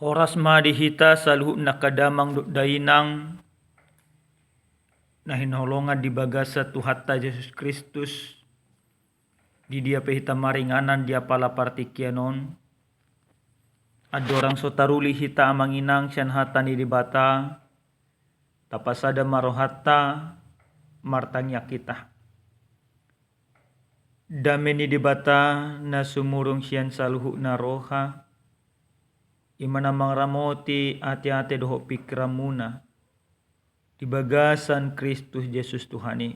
Horas madihita saluhu nakadamang dainang na hinulungan di bagasa Tuhata Yesus Kristus di dia pehita maringanan dia pala partikianon adorang sotaruli hita amanginang siyan hata ni dibata tapasada marohata martangya kita dame ni dibata na sumurong siyan saluhu na roha imana mangramoti ati-ati doho pikramuna di bagasan Kristus Yesus Tuhani.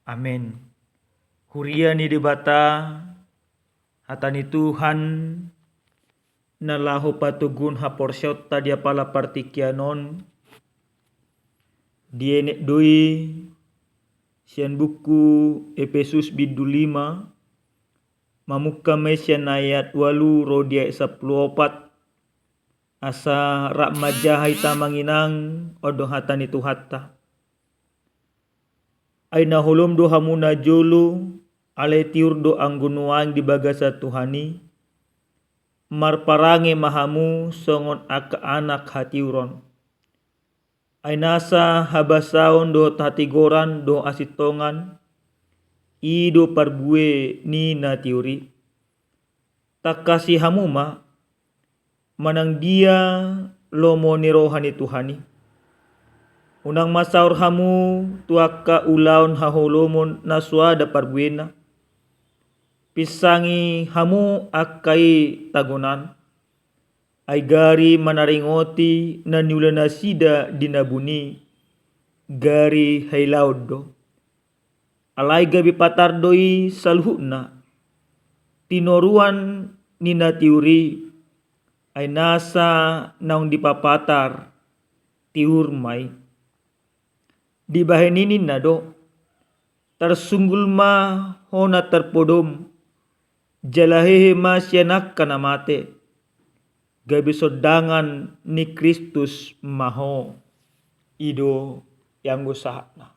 Amin. Huria ni dibata hatani Tuhan na laho patugun haporsyot ta dia pala partikianon dienek doi sian buku Efesus bidu 5 mamuka sian ayat 8 rodia 14 asa rak majahay tamanginang odo hatani Tuhata. Ay nahulom do hamuna jolo alay tiur do ang gunuang di bagasa Tuhani. Marparange mahamu songon aka anak hatiuron. Ay nasa habasaon do hatigoran do asitongan. Ido parbue ni na tiuri. Takasi hamuma manang dia lomo ni rohani Tuhani. Unang masaur hamu tuaka ulaon hahulomon na suada parbuena. Pisangi hamu akai tagunan. Ay gari manaringoti na niula sida dinabuni. Gari hailaudo. Alay gabi patardoi salhuna. Tinoruan ni natiuri ay nasa naong dipapatar tiurmay. Di baheninin na do, tersunggul ma hona terpodom, jalahehe ma siyanak kanamate, gabi sodangan ni Kristus maho, ido yang gusahna.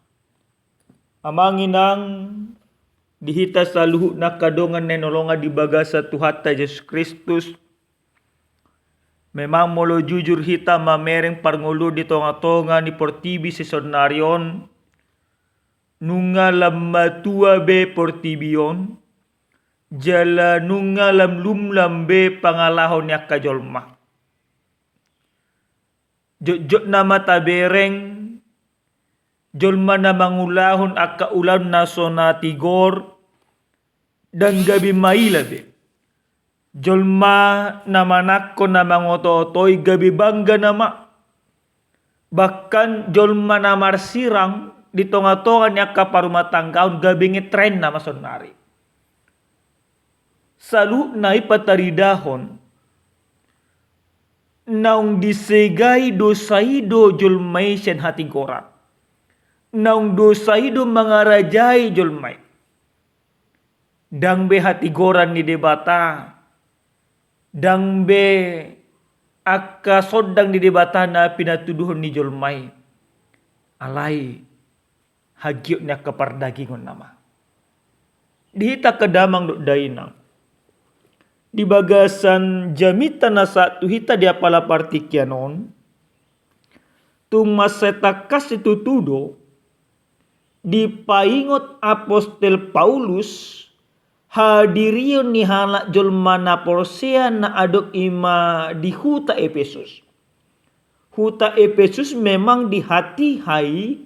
Amanginang dihita saluhu na kadongan nenolonga di bagasa Tuhata Yesus Kristus, memang molo jujur hita mamereng parngulu di tonga-tonga ni portibi si sonarion. Nunga lam matua be portibion. Jala nunga lam lumlam be pangalahon yak kajolma. Jot nama tabereng. Jolma na mangulahon akka ulan na sonatigor. Dan gabi maila be. Jolma namanakko na mangototoy gabi bangga nama. Bahkan jolma na marsirang di tonga-tonga niya kaparumatangkaon gabi ngetren na masonari. Salu na ipataridahon. Naung disegay dosaido jolmay siyan hatigoran. Naung dosaido mangarajay jolmay. Dang be hatigoran ni debata. Dang be akka sodang di debata na pinatuduhon ni jolmay. Alay hagyot niya kapardagingon nama. Dihita kadamang do dainang. Di bagasan jamita na sa tuhita dia pala partikyanon. Tumasetakas itutudo. Di paingot Apostel Paulus. Hadirion ni halak jolma na porsea na adok ima di huta Efesus. Huta Efesus memang di hati hai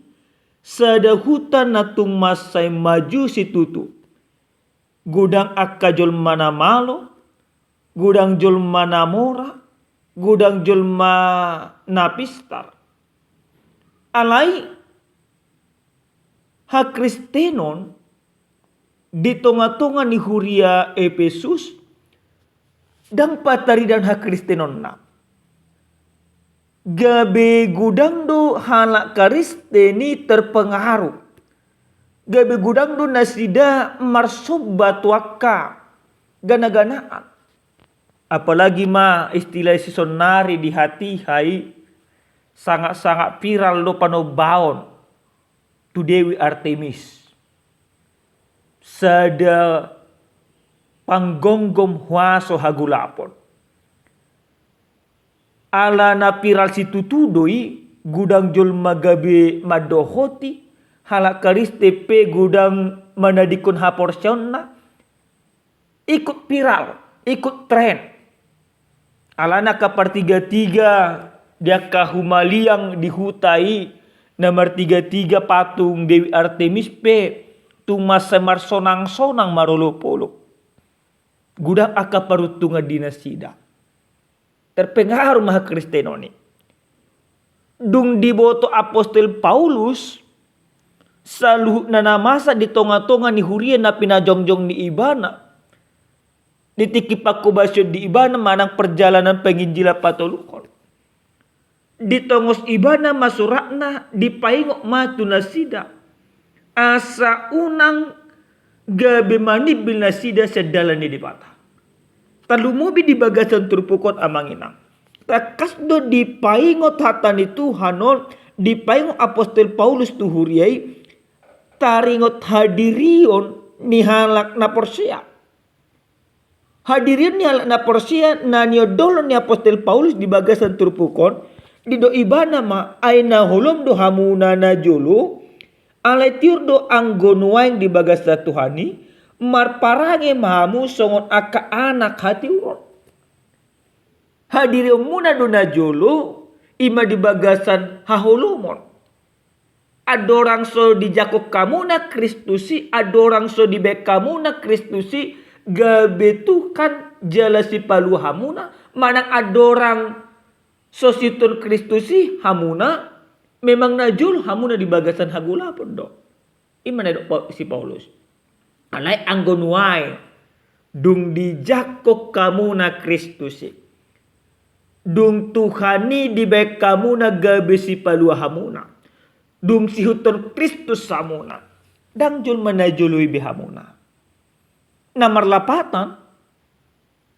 sada huta na tumasay maju si tutu. Gudang akka jolma na malo, gudang jolma na mora, gudang jolma na pistar. Alay ha Kristenon di tonga-tonga ni huria Efesus dang pataridan ha Kristenon na. Gabe gudang do halak Kristeni terpengaruh. Gabe gudang do nasida marsoba tuaka gana-ganaan. Apalagi ma istilah si sonari di hati hai sangat-sangat viral do panobaon tu Dewi Artemis. Sada panggonggom huaso hagulapon. ala na piral situtudoi gudang julma gabe madohoti halak kariste pe gudang manadikun haporsyonna ikut viral, ikut tren. Alana kapar tiga dia kahumaliang dihutai nomor 33 patung Dewi Artemis pe tumas semar sonang-sonang marolo-polo. Gudang akaparutunga dinasida. Terpengaruh maha Kristenoni. Dung diboto apostol Paulus saluhut na namasa di tonga-tonga ni hurian na pinajongjong ni ibana. Ditikip basyo di ibana manang perjalanan penginjila patolukon. Ditongos ibana masurakna dipaingok matu nasida. Asa unang gabe manibil nasida sedalan di patah. Talumubi di bagasan turpukot amanginang. Takasdo dipaingot hatan itu hanon dipaingot apostol Paulus tuhuriai taringot hadirion ni halak na Porsia. Hadirin ni halak na Porsia na niodolo ni apostol Paulus di bagasan turpukon di do ibana ma ay nahulom do hamuna na jolo alay tiur do anggonuaing di bagasa Tuhani marparange mahamu songon aka anak hati uron. Hadiri muna do na jolo ima di bagasan hahulumon. Adorang so di Jakob kamuna Kristusi, adorang so di bek kamuna Kristusi, gabetukan jala si palu hamuna, manang adorang so situn Kristusi hamuna, memang najul hamuna di bagasan hagula pun do. Imana do si Paulus. Alay anggonuai, dung di Jakob kamuna Kristusi. Dung Tuhani di bek kamuna gabe si palu hamuna. Dung sihuton Kristus samuna. Dang jul manajului bihamuna. Namarlapatan.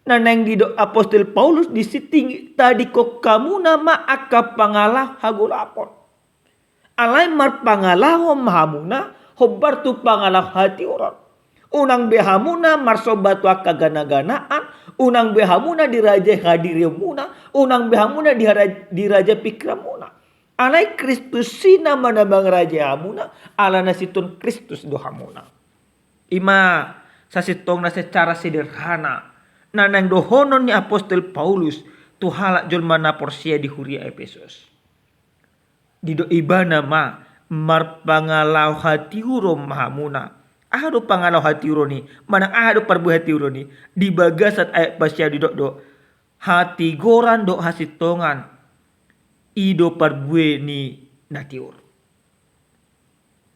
Nanang di do apostol Paulus di siting tadi kok kamuna ma aka pangalah hagulapon. Alay mar pangalah mahamuna hobar tu pangalah hati orang. Unang behamuna marsobatu aka gana-ganaan. Unang behamuna diraja hadirimuna. Unang behamuna diraja pikramuna. Alay Kristus sina manabang raja hamuna, ala nasitun Kristus do hamuna. Ima sasitong na secara sederhana, nanang dohonon ni apostol Paulus tu halak julma na Porsia di huria Efesus. Di do ibana ma marpangalaw hati urom mahamuna. Ahado pangalaw hati uroni, manang ahado parbu hati uroni, di bagasat ayat pasya di do hati goran do hasitongan. Ido parbue ni natiur.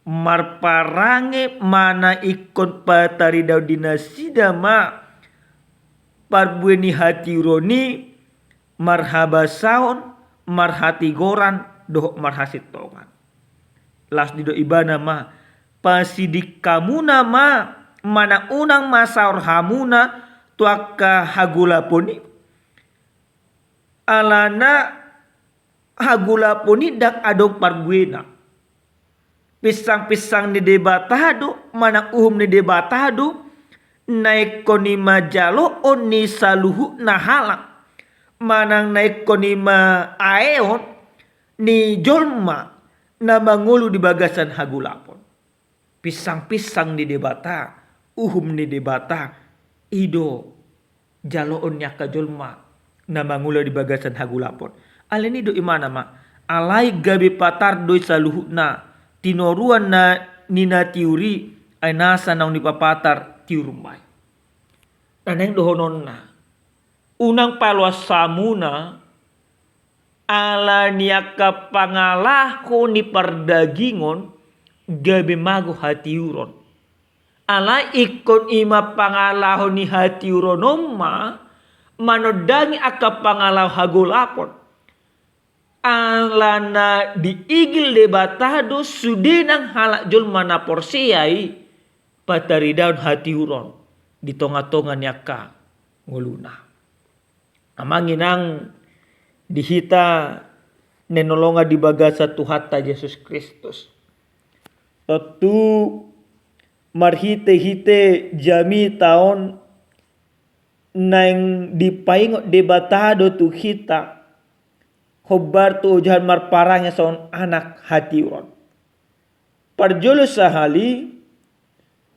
Marparange mana ikon patari daw dinasida ma parbue ni hati uroni marhabasaon marhati goran doh marhasit tongan. Las dido ibana ma pasidik kamuna ma mana unang masaur hamuna tuaka hagula poni alana hagula poni dak adong parbuena. Pisang-pisang ni debatado, mana ni debatado, naik koni majalo on ni saluhu na halak. Manang naik koni ma aeon ni jolma na mangulu di bagasan hagulapon. Pisang-pisang ni debata, ni debata, ido jaloon nya ka jolma na mangulu di bagasan hagulapon. Aleni do imana ma alay gabi patar doy saluhut na tinoruan na nina tiuri ay nasa nang nipapatar tiurumay. Naneng dohonon na unang palwas samuna ala niya kapangalahu ni pardagingon gabi mago hatiuron. Ala ikon ima pangalaho ni hatiuronom ma manodangi aka pangalaw hagulapon. Alana diigil debatado sudinang halak julma na Porsiai patari daun hati uron di tonga-tonga nyaka nguluna. Amanginang dihita nenolonga di bagasa Tuhata Yesus Kristus. Totu marhite-hite jami taon nang dipaingot debatado tu hita hobbar tu ujahan marparangnya son anak hati uron. Parjolo sahali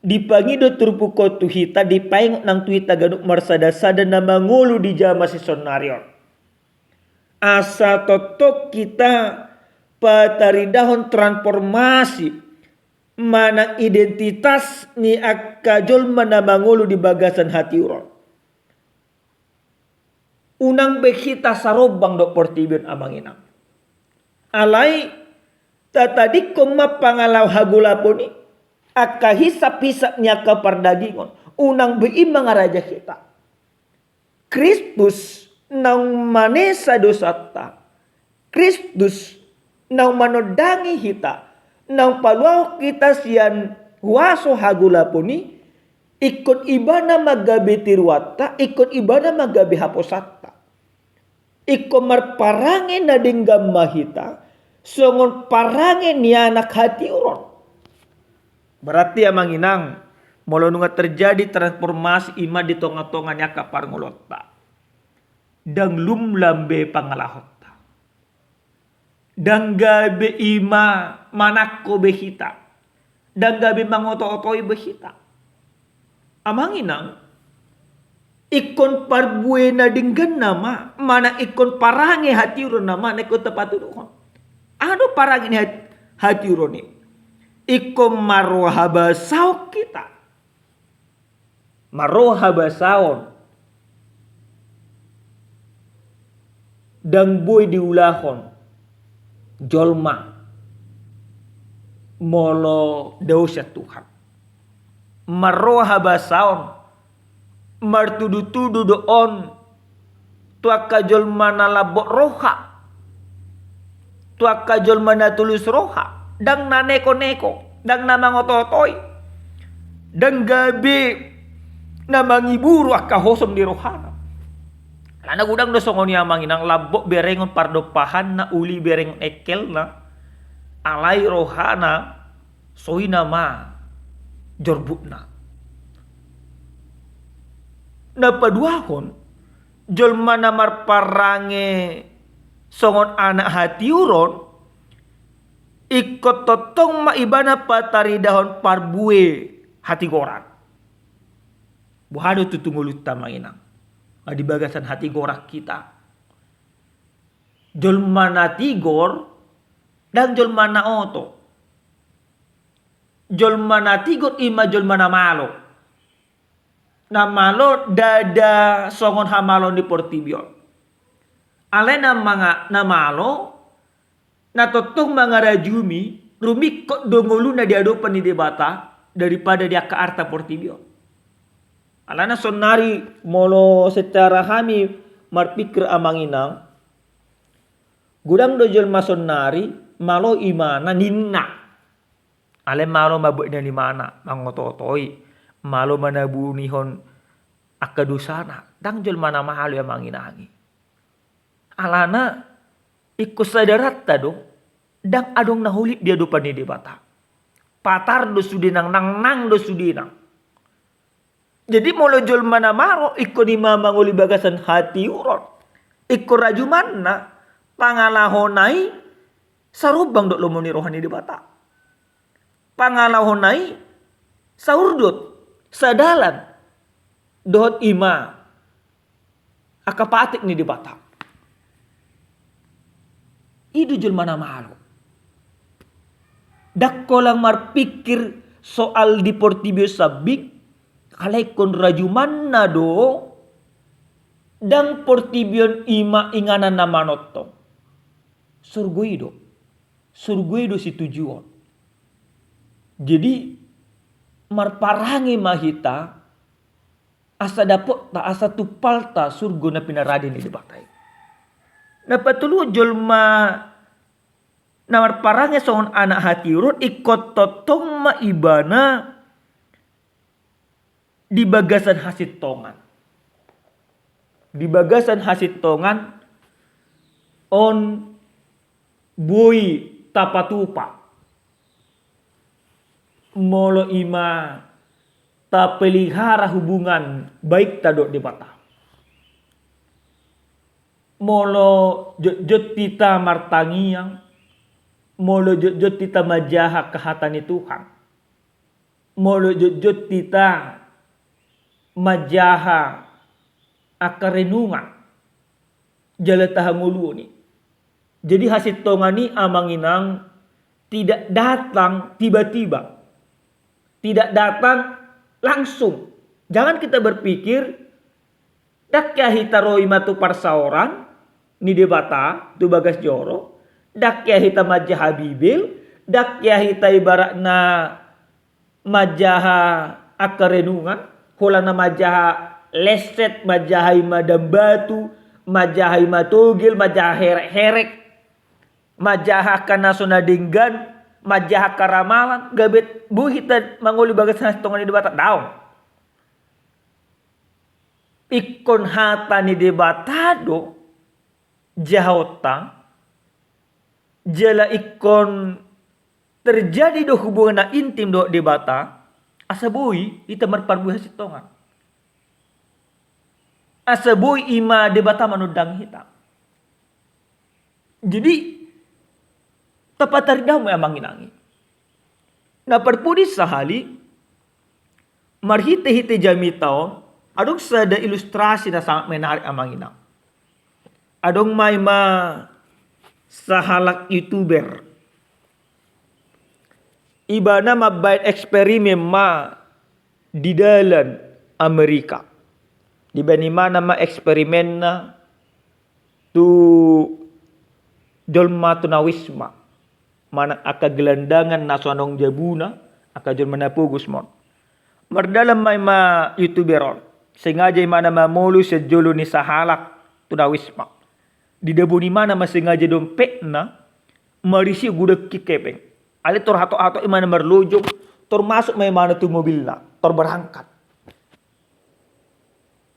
dipangido turpu ko tuhita dipaing nang tuhita ganuk marsada-sada na mangulu di jama si sonarion. Asa totok kita pataridahon transformasi mana identitas ni akajol mana mangulu di bagasan hati uron. Unang bekita sarobang do portibin amang inang. Alai tatadik koma pangalaw hagula po ni akahisap-hisap niya kapardagingon. Unang beimang raja kita. Kristus nang manesa dosata. Kristus nang manodangi hita. Nang paluaw kita siyan waso hagula po ni ikut ibana magabi tirwata, ikut ibana magabi haposata. Iko marparangin na dinggam mahita, songon parangin niya anak hati uron. Berarti amang inang, mula nunga terjadi transformasi ima di tonga-tonga niya kaparngolota. Dang lumlambe pangalahota. Dang gabi ima manakko behita. Dang gabi mangoto-otoi behita. Amang inang, ikon parbue na dinggan nama, mana ikon parangi hati uron nama, na ikon tapatuduhon. Ano parangi ni hati uron ni? Ikon marohabasaw kita. Marohabasawon. Dang boy diulahon. Jolma. Molo dausya Tuhan. Marohabasaon martudu-tudu doon tuaka jol mana labok roha tuaka jol mana tulus roha dang na neko-neko dang na mangototoy dang gabi na mangiburu akahosom di rohana lana gudang do songon yamang inang labok berengon pardopahan na uli bereng ekel na alai rohana soi nama jorbutna. Napaduahon jolma na marparange songon anak hati uron ikot totong maibana pataridahon parbue hati gorak. Buhado tutungulut tamang inang. Di bagasan hati gorak kita. Jolma na tigor dan jolma na oto. Jolma na tigot ima jolma na malo. Na malo dada songon hamalo di portibion. Ale na mga na malo na totong mga rajumi rumikot dongolu na diadopan ni debata daripada dia ke arta portibion. Ala na sonari molo secara kami marpikir amang inang gudang do jolma sonari malo imana ninna. Ale malo mabuk na limana mangototoi malo manabunihon akadusana dang jol mana mahalo yang manginangi alana ikut sadarat tado dang adong nahulip dia dupan ni debata patar do sudinang nang do sudinang jadi molo jol mana maro ikut ni mamanguli bagasan hati uron ikut rajumanna pangalahonai sarubang dok lomoni rohani debata pangalahonai saurdut sadalan dohot ima akapatik ni di Batak. Idu jul mana malo. Dakko lang marpikir soal di Portibio sabik kalay kon rajuman na do dang Portibion ima inganan na manotto. Surguido si tujuan. Jadi marparangi mahita asa dapot ta asa tupal ta surgo na pinaradi ni debatay. Napatulu jolma na marparangi sohon anak hati urut ikot totong maibana di bagasan hasit tongan. Di bagasan hasit tongan on boy tapatupa. Molo ima ta pelihara hubungan baik tadok di mata. molo jot tita martangiang, molo jot tita majaha kehatani Tuhan, molo jot tita majaha akarenungan jala tahanguluni. Jadi hasil tongani amanginang tidak datang tiba-tiba, tidak datang langsung. Jangan kita berpikir dak ya hita roi matu parsaoran ni debata tu bagas joro, dak ya hita majaha bibil, dak ya hita ibaratna majaha akarenungan, holana majaha leset, majaha madam batu, majaha matogil, majaha herek-herek, majaha kanasona dinggan, majaha karamalan, gabet bu hita mangoli bagas tongan di debata daong. Ikon hata ni debatado jahota jala ikon terjadi do hubungan na intim do debata asabui ita marparbuha sitongan. Asabui ima debata manudang hita. Jadi tepat taridaw mo amanginangi. Na perpudis sahali marhite-hite jamitao adong sada ilustrasi na sangat menarik amanginang. Adong may sahalak YouTuber. Iba na mabait eksperimen di dalam Amerika. Di mana eksperimen na tu dolma tunawisma. Mana aka gelandangan naso anong jabuna aka jol manapugus mon. Mardalam may YouTuberon. Sengaja mana mamulu sa jolo ni sahalak tunawisma. Di dabu ni mana masengaja dompet na marisi gudeg kikepeng. Ali tor hato-hato imana merlujung tor masuk may mana tu mobil na tor berangkat.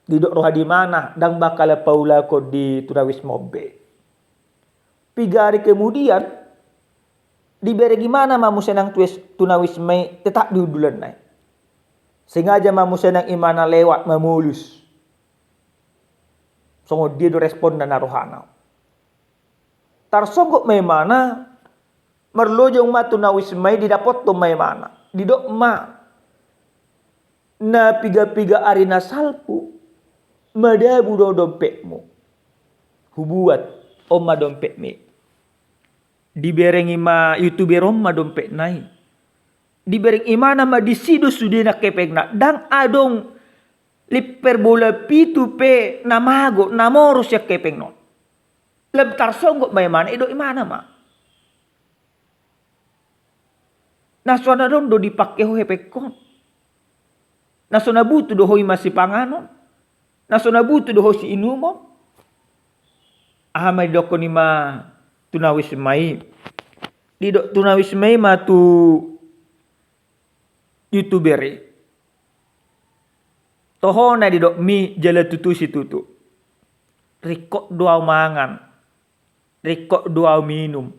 Didok roha di mana dang bakal paula ko di tunawisma be. 3 hari kemudian diberi gimana mamu senang tunawisma tetap di udulan nai. Sengaja mamu senang imana lewat memulus. Songo dia do respon dan narohana. Tarsogok may mana merlojong ma tunawisma didapot to may mana. Didok ma na piga-piga ari na salpu madabu do dompetmu. Hubuat oma dompet me. Dibereng ima YouTuber ma dompet nai. Dibereng imana ma disido sudina kepeng na dang adong liper bola pitu pe namago namorus ya kepeng non. Lebtar songgok may mana ido imana ma. Nasona dong do dipake ho hepekon. Nasona butu do hoi masih panganon. Nasona butu do si inumon. Ahamay doko ni ma tunawismai. Di do tunawismai ma tu YouTuberi. Toho na di do mi jala tutu si tutu. Rikok doa mangan. Rikok doa minum.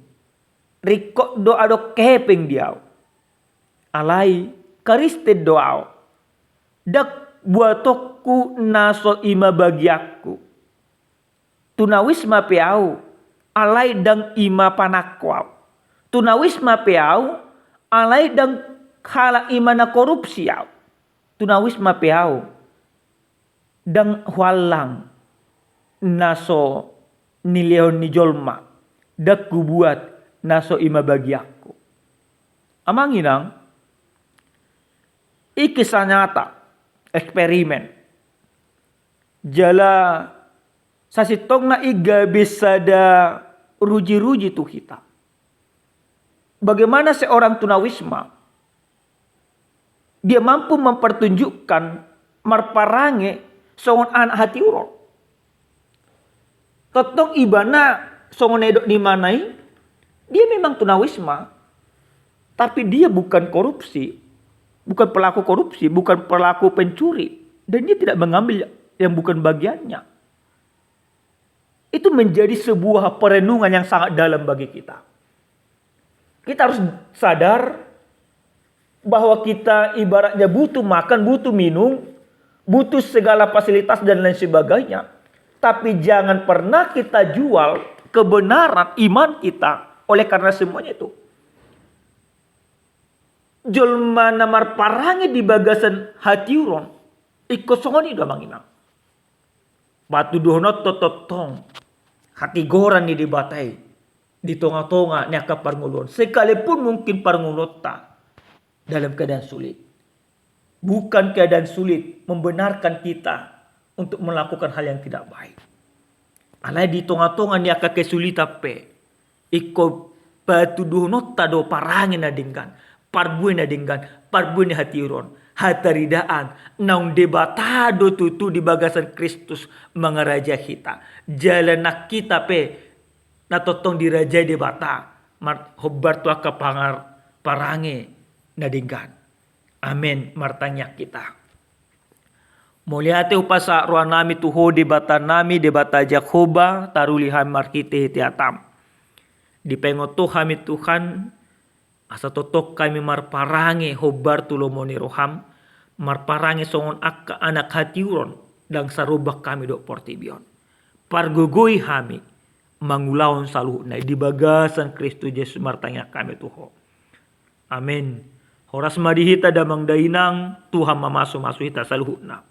Rikok doa do kepeng diaw. Alai kariste doa. Dak buatokku naso ima bagiakku. Tunawisma peau. Alai dang ima panakwau. Tunawisma peau. Alai dang khala ima na korupsi au. Tunawisma peau. Dang hualang. Naso nilehon ni jolma. Dak buat naso ima bagiakku. Amanginang. Ikisah nyata. Eksperimen. Jala sasitong na iga bisa da ruji-ruji tu kita. Bagaimana seorang tunawisma dia mampu mempertunjukkan marparange songon anak hati urol. Totong ibana songon edok di manai dia memang tunawisma tapi dia bukan korupsi, bukan pelaku korupsi, bukan pelaku pencuri dan dia tidak mengambil yang bukan bagiannya. Itu menjadi sebuah perenungan yang sangat dalam bagi kita. Kita harus sadar bahwa kita ibaratnya butuh makan, butuh minum, butuh segala fasilitas dan lain sebagainya. Tapi jangan pernah kita jual kebenaran iman kita oleh karena semuanya itu. Jolma namar parangi di bagasan hati uron. Ikosongoni udah manginang. Batu dohonot tototong. Hati goran ni dibatai. Di tonga-tonga ni aka parngulon. Sekalipun mungkin parngulon tak. Dalam keadaan sulit. Bukan keadaan sulit membenarkan kita untuk melakukan hal yang tidak baik. Alai di tonga-tonga ni aka kesulitan pe. Iko batu dohonot tado parangi na dinggan. Parbuin na dinggan. Parbuin na hati uron. Hataridaan naung debatado tutu di bagasan Kristus mangaraja kita. Jalan nak kita pe natotong diraja debata. Hobar tu aka parange nadinggan. Amin martanya kita. Muliate upasa ruan nami tuho debata nami debata Jakoba taruli ham markite hetiatam. Dipengoto kami Tuhan asa totok kami marparange hobar tulomoni roham. Marparange songon akka anak hati uron. Dan sarubak kami dok portibion. Pargugui kami. Mangulaon saluhna. Di bagasan Kristus Yesus martanya kami tuho. Amin. Horas madihita damang dainang. Tuhan mamasu-masu hita saluhna.